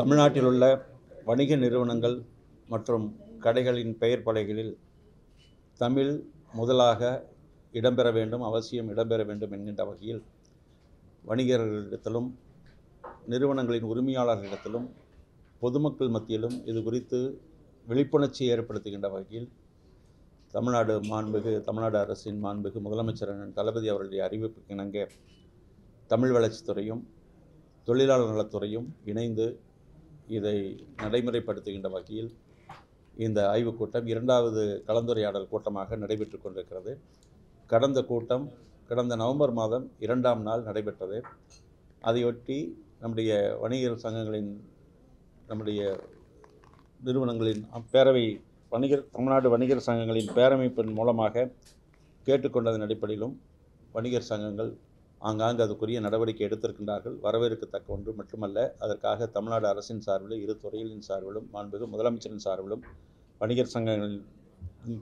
தமிழ்நாட்டில் உள்ள வணிக நிறுவனங்கள் மற்றும் கடைகளின் பெயர் பலகைகளில் தமிழ் முதலாக இடம்பெற வேண்டும், அவசியம் இடம்பெற வேண்டும் என்கின்ற வகையில் வணிகர்களிடத்திலும் நிறுவனங்களின் உரிமையாளர்களிடத்திலும் பொதுமக்கள் மத்தியிலும் இது குறித்து விழிப்புணர்ச்சி ஏற்படுத்துகின்ற வகையில் தமிழ்நாடு அரசின் மாண்புமிகு முதலமைச்சர் தளபதி அவர்களுடைய அறிவிப்புக்கு இணங்க தமிழ் வளர்ச்சித்துறையும் தொழிலாளர் நலத்துறையும் இணைந்து இதை நடைமுறைப்படுத்துகின்ற வகையில் இந்த ஆய்வுக் கூட்டம் 2வது கலந்துரையாடல் கூட்டமாக நடைபெற்று கொண்டிருக்கிறது. கடந்த நவம்பர் மாதம் 2ஆம் நாள் நடைபெற்றது. அதையொட்டி நம்முடைய வணிகர் சங்கங்களின் நிறுவனங்களின் தமிழ்நாடு வணிகர் சங்கங்களின் பேரமைப்பின் மூலமாக கேட்டுக்கொண்டதன் அடிப்படையிலும் வணிகர் சங்கங்கள் ஆங்காங்கு அதுக்குரிய நடவடிக்கை எடுத்திருக்கின்றார்கள். வரவேற்கத்தக்க ஒன்று மட்டுமல்ல, அதற்காக தமிழ்நாடு அரசின் சார்பில் இரு துறைகளின் சார்பிலும் மாண்புமிகு முதலமைச்சரின் சார்பிலும் வணிகர் சங்கங்களின்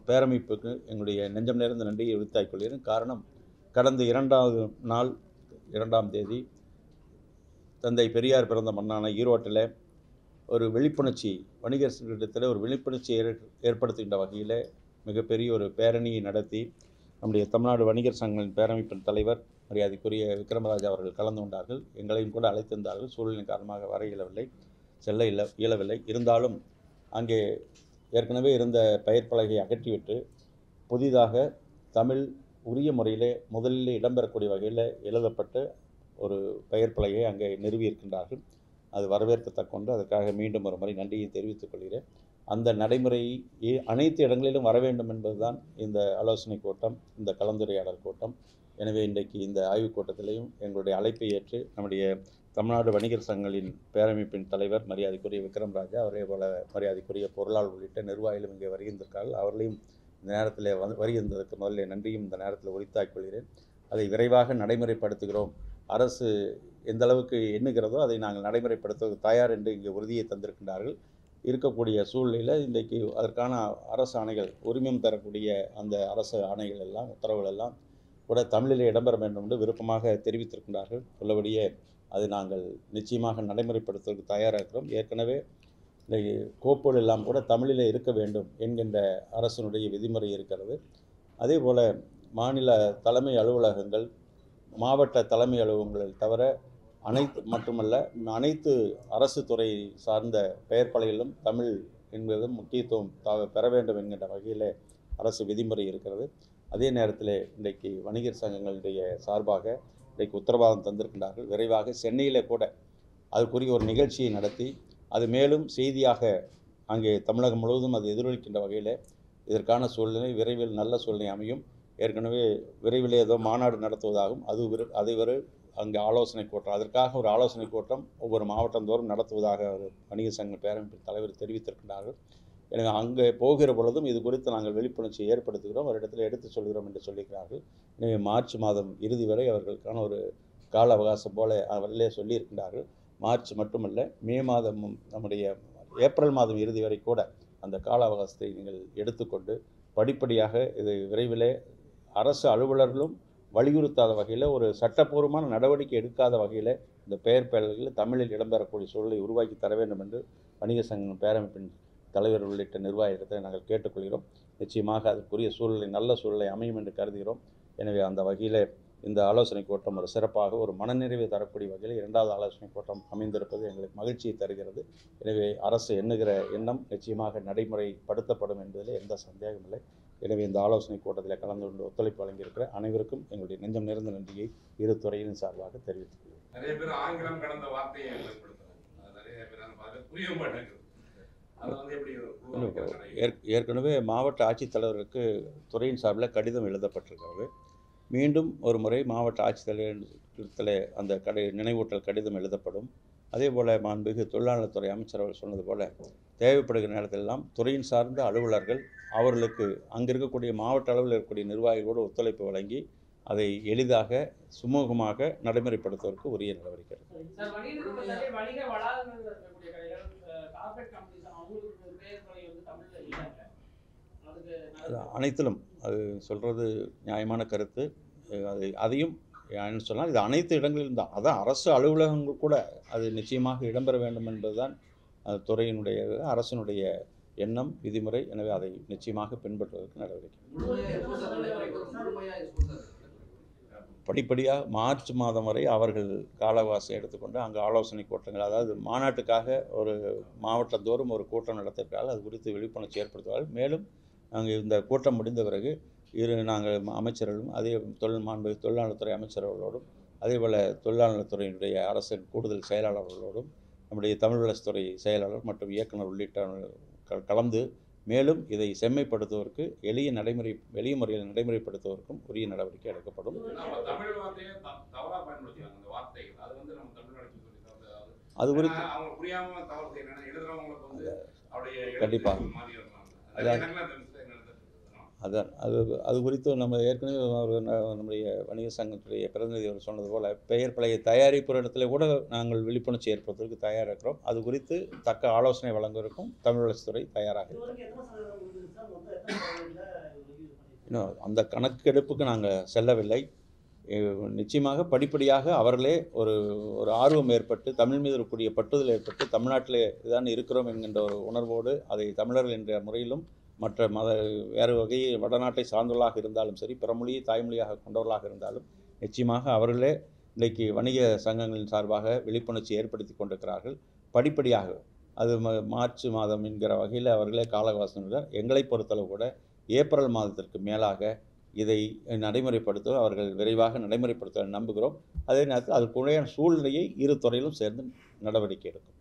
பேரமைப்புக்கு எங்களுடைய நெஞ்சம் நிறைந்த நன்றியை உரித்தாக்கிக் கொள்கிறேன். காரணம், கடந்த 2ஆம் தேதி தந்தை பெரியார் பிறந்த மண்ணான ஈரோட்டில் ஒரு விழிப்புணர்ச்சி வணிகர் சங்கத்தில் ஒரு விழிப்புணர்ச்சி ஏற்படுத்துகின்ற வகையில் மிகப்பெரிய ஒரு பேரணியை நடத்தி நம்முடைய தமிழ்நாடு வணிகர் சங்கங்களின் பேரமைப்பின் தலைவர் மரியாதைக்குரிய விக்ரமராஜா அவர்கள் கலந்து கொண்டார்கள். எங்களையும் கூட அழைத்திருந்தார்கள். சூழ்நிலை காரணமாக வர இயலவில்லை. இருந்தாலும் அங்கே ஏற்கனவே இருந்த பெயர் பலகையை அகற்றிவிட்டு புதிதாக தமிழ் உரிய முறையிலே முதலில் இடம்பெறக்கூடிய வகையில் எழுதப்பட்ட ஒரு பெயர் பலகையை அங்கே நிறுவியிருக்கின்றார்கள். அது வரவேற்கத்தக்க ஒன்று. அதற்காக மீண்டும் ஒரு முறை நன்றியை தெரிவித்துக் கொள்கிறேன். அந்த நடைமுறை அனைத்து இடங்களிலும் வர வேண்டும் என்பதுதான் இந்த ஆலோசனை கூட்டம், இந்த கலந்துரையாடல் கூட்டம். எனவே இன்றைக்கு இந்த ஆய்வுக் கூட்டத்திலையும் எங்களுடைய அழைப்பை ஏற்று நம்முடைய தமிழ்நாடு வணிகர் சங்கங்களின் பேரமைப்பின் தலைவர் மரியாதைக்குரிய விக்ரமராஜா, அதே போல மரியாதைக்குரிய பொருளாளர் உள்ளிட்ட நிர்வாகிகளும் இங்கே வருகின்றிருக்கார்கள். அவர்களையும் இந்த நேரத்தில் வருகின்றதற்கு முதல்ல நன்றியும் இந்த நேரத்தில் உரித்தாக்கிக் கொள்கிறேன். அதை விரைவாக நடைமுறைப்படுத்துகிறோம். அரசு எந்த அளவுக்கு எண்ணுகிறதோ அதை நாங்கள் நடைமுறைப்படுத்துவதற்கு தயார் என்று இங்கே உறுதியை தந்திருக்கின்றார்கள். இருக்கக்கூடிய சூழ்நிலையில் இன்றைக்கு அதற்கான அரசு ஆணைகள், உரிமம் தரக்கூடிய அந்த அரசு ஆணைகள் எல்லாம், உத்தரவுகள் எல்லாம் கூட தமிழிலே இடம்பெற வேண்டும் என்று விருப்பமாக தெரிவித்திருக்கின்றார்கள். உள்ளபடியே அது நாங்கள் நிச்சயமாக நடைமுறைப்படுத்துவதற்கு தயாராக இருக்கிறோம். ஏற்கனவே இந்த கோப்புகள் எல்லாம் கூட தமிழிலே இருக்க வேண்டும் என்கின்ற அரசினுடைய விதிமுறை இருக்கிறது. அதே போல் மாநில தலைமை அலுவலகங்கள், மாவட்ட தலைமை அலுவலகங்கள் தவிர அனைத்து அரசு துறை சார்ந்த பெயர் பலகைகளிலும் தமிழ் என்பதும் முக்கியத்துவம் பெற வேண்டும் என்கின்ற வகையில் அரசு விதிமுறை இருக்கிறது. அதே நேரத்தில் இன்றைக்கு வணிகர் சங்கங்களுடைய சார்பாக இன்றைக்கு உத்தரவாதம் தந்திருக்கின்றார்கள். விரைவாக சென்னையில் கூட அதுக்குரிய ஒரு நிகழ்ச்சியை நடத்தி அது மேலும் செய்தியாக அங்கே தமிழகம் முழுவதும் அது எதிரொலிக்கின்ற வகையில் இதற்கான சூழ்நிலை விரைவில் நல்ல சூழ்நிலை அமையும். ஏற்கனவே விரைவில் ஏதோ மாநாடு நடத்துவதாகவும் அதை அங்கே ஆலோசனை கூட்டம், அதற்காக ஒரு ஆலோசனை கூட்டம் ஒவ்வொரு மாவட்டம் தோறும் நடத்துவதாக ஒரு வணிகர் சங்க பேரமைப்பின் தலைவர் தெரிவித்திருக்கின்றார்கள். எனவே அங்கே போகிற பொழுதும் இது குறித்து நாங்கள் விழிப்புணர்ச்சியை ஏற்படுத்துகிறோம், அவரிடத்தில் எடுத்து சொல்கிறோம் என்று சொல்லியிருக்கிறார்கள். எனவே மார்ச் மாதம் இறுதி வரை அவர்களுக்கான ஒரு கால அவகாசம் போல அவர்களே சொல்லியிருக்கின்றார்கள். மார்ச் மட்டுமல்ல, மே மாதமும் நம்முடைய ஏப்ரல் மாதம் இறுதி வரை கூட அந்த கால அவகாசத்தை நீங்கள் எடுத்துக்கொண்டு படிப்படியாக இது விரைவிலே அரசு அலுவலர்களும் வலியுறுத்தாத வகையில், ஒரு சட்டப்பூர்வமான நடவடிக்கை எடுக்காத வகையில் இந்த பெயர் பலகைகளில் தமிழில் இடம்பெறக்கூடிய சூழலை உருவாக்கி தர வேண்டும் என்று வணிகர் சங்க பேரமைப்பின் தலைவர் உள்ளிட்ட நிர்வாகத்தை நாங்கள் கேட்டுக்கொள்கிறோம். நிச்சயமாக அதற்குரிய நல்ல சூழலை அமையும் என்று கருதுகிறோம். எனவே அந்த வகையில் இந்த ஆலோசனை கூட்டம் ஒரு சிறப்பாக ஒரு மனநிறைவை தரக்கூடிய வகையில் 2வது ஆலோசனை கூட்டம் அமைந்திருப்பது எங்களுக்கு மகிழ்ச்சியை தருகிறது. எனவே அரசு எண்ணுகிற எண்ணம் நிச்சயமாக நடைமுறைப்படுத்தப்படும் என்பதில் எந்த சந்தேகமும் இல்லை. எனவே இந்த ஆலோசனை கூட்டத்தில் கலந்து கொண்டு ஒத்துழைப்பு வழங்கியிருக்கிற அனைவருக்கும் எங்களுடைய நெஞ்சம் நிறைந்த நன்றியை இரு துறையின் சார்பாக தெரிவித்துக் கொள்கிறேன். நிறைய பேர் ஆங்கிலம் கடந்த வார்த்தையை புரிய மாட்டேங்குது. ஏற்கனவே மாவட்ட ஆட்சித்தலைவருக்கு துறையின் சார்பில் கடிதம் எழுதப்பட்டிருக்கிறது. மீண்டும் ஒரு முறை மாவட்ட ஆட்சித்தலைவரிடத்தில் அந்த நினைவூட்டல் கடிதம் எழுதப்படும். அதே போல் மாண்புமிகு தொழிலாளர் துறை அமைச்சர் அவர் சொன்னது போல் தேவைப்படுகிற நேரத்திலெல்லாம் துறையின் சார்ந்த அலுவலர்கள் அவர்களுக்கு அங்கே இருக்கக்கூடிய மாவட்ட அளவில் இருக்கக்கூடிய நிர்வாகிகளோடு ஒத்துழைப்பு வழங்கி அதை எளிதாக சுமூகமாக நடைமுறைப்படுத்துவதற்கு உரிய நடவடிக்கை. அனைத்திலும் அது சொல்கிறது நியாயமான கருத்து. அதையும் ஏன்னு சொன்னால் இது அனைத்து இடங்களிலும் தான், அதான் அரசு அலுவலகங்கள் கூட அது நிச்சயமாக இடம்பெற வேண்டும் என்பதுதான் அது துறையினுடைய அரசினுடைய எண்ணம், விதிமுறை. எனவே அதை நிச்சயமாக பின்பற்றுவதற்கு நடவடிக்கை. படிப்படியாக மார்ச் மாதம் வரை அவர்கள் கால அவகாசம் எடுத்துக்கொண்டு அங்கே ஆலோசனை கூட்டங்கள், அதாவது மாநாட்டுக்காக ஒரு மாவட்டந்தோறும் ஒரு கூட்டம் நடத்திருக்காங்க. அது குறித்து விழிப்புணர்ச்சி ஏற்படுத்துவார்கள். மேலும் நாங்கள் இந்த கூட்டம் முடிந்த பிறகு நாங்கள் அமைச்சர்களும் அதே தொழிலாளர்துறை அமைச்சர்களோடும் அதேபோல் தொழிலாளர்துறையினுடைய அரசின் கூடுதல் செயலாளர்களோடும் நம்முடைய தமிழ் வளர்ச்சித்துறை செயலாளர் மற்றும் இயக்குனர் உள்ளிட்ட கலந்து மேலும் இதை செம்மைப்படுத்துவதற்கு எளிய முறையில் நடைமுறைப்படுத்துவதற்கும் உரிய நடவடிக்கை எடுக்கப்படும். அது குறித்து கண்டிப்பாக அதான் அது குறித்து நம்ம ஏற்கனவே நம்முடைய வணிக சங்கத்துடைய பிரதிநிதி அவர் சொன்னது போல் பெயர் பழைய தயாரிப்பு இடத்துல கூட நாங்கள் விழிப்புணர்ச்சி ஏற்படுத்துவதற்கு தயாராக இருக்கிறோம். அது குறித்து தக்க ஆலோசனை வழங்குவதற்கும் தமிழ் வளர்ச்சித்துறை தயாராக இருக்கிறோம். இன்னும் அந்த கணக்கெடுப்புக்கு நாங்கள் செல்லவில்லை. நிச்சயமாக படிப்படியாக அவர்களே ஒரு ஆர்வம் ஏற்பட்டு தமிழ் மீது இருக்கக்கூடிய பற்றுதல் ஏற்பட்டு தமிழ்நாட்டிலே தான் இருக்கிறோம் என்கின்ற ஒரு உணர்வோடு அதை தமிழர்கள் என்ற முறையிலும் மற்ற வேறு வகையில் வடநாட்டை சார்ந்தவர்களாக இருந்தாலும் சரி, பிற மொழியை தாய்மொழியாக கொண்டவர்களாக இருந்தாலும் நிச்சயமாக அவர்களே இன்றைக்கு வணிக சங்கங்களின் சார்பாக விழிப்புணர்ச்சி ஏற்படுத்தி கொண்டிருக்கிறார்கள். படிப்படியாக அது மார்ச் மாதம் என்கிற வகையில் அவர்களே கால அவகாசம். எங்களை பொறுத்தளவு கூட ஏப்ரல் மாதத்திற்கு மேலாக இதை நடைமுறைப்படுத்த அவர்கள் விரைவாக நடைமுறைப்படுத்த நம்புகிறோம். அதே நேரத்தில் அதுக்குரிய சூழ்நிலையை இரு துறையிலும் சேர்ந்து நடவடிக்கை எடுக்கும்.